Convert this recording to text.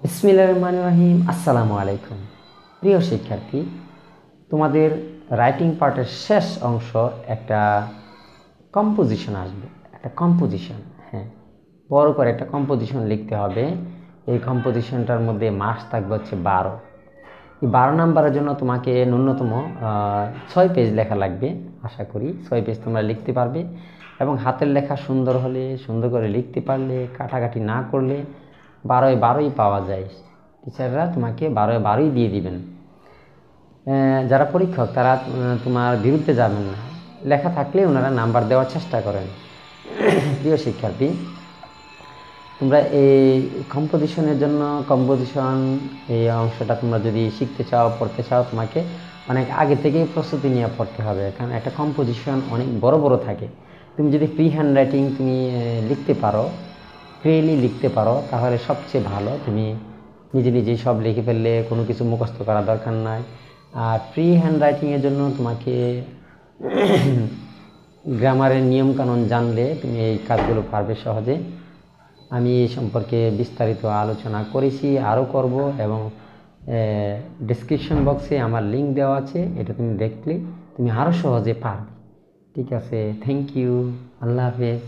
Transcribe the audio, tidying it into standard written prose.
বিসমিল্লাহির রহমানির রহিম। আসসালামু আলাইকুম। প্রিয় শিক্ষার্থী, তোমাদের রাইটিং পার্টের শেষ অংশ একটা কম্পোজিশন আসবে। একটা কম্পোজিশন, হ্যাঁ, বড় করে একটা কম্পোজিশন লিখতে হবে। এই কম্পোজিশনটার মধ্যে মার্কস থাকবে হচ্ছে 12। এই 12 নাম্বারের জন্য তোমাকে ন্যূনতম 6 পেজ লেখা লাগবে। আশা করি 6 পেজ তোমরা লিখতে পারবে, এবং হাতের লেখা সুন্দর হলে, সুন্দর করে লিখতে পারলে, কাটাকাটি না করলে 12-এ 12ই পাওয়া যায়। টিচাররা তোমাকে 12-এ 12ই দিয়ে দিবেন। যারা পরীক্ষক তারা তোমার বিরুদ্ধে যাবেন না, লেখা থাকলে ওনারা নাম্বার দেওয়ার চেষ্টা করেন। প্রিয় শিক্ষার্থী, তোমরা এই কম্পোজিশনের জন্য এই অংশটা তোমরা যদি শিখতে চাও, পড়তে চাও, তোমাকে অনেক আগে থেকেই প্রস্তুতি নিয়ে পড়তে হবে, কারণ একটা কম্পোজিশন অনেক বড় বড় থাকে। তুমি যদি ফ্রি হ্যান্ড রাইটিং তুমি লিখতে পারো, ফ্রিলি লিখতে পারো, তাহলে সবচেয়ে ভালো। তুমি নিজে নিজেই সব লিখে ফেললে, কোনো কিছু মুখস্থ করার দরকার নাই। আর ফ্রি হ্যান্ড রাইটিংয়ের জন্য তোমাকে গ্রামারের নিয়মকানুন জানলে তুমি এই কাজগুলো পারবে সহজে। আমি এই সম্পর্কে বিস্তারিত আলোচনা করেছি, আরও করব, এবং ডেসক্রিপশন বক্সে আমার লিঙ্ক দেওয়া আছে, এটা তুমি দেখলে তুমি আরও সহজে পারবে। ঠিক আছে, থ্যাংক ইউ, আল্লাহ হাফেজ।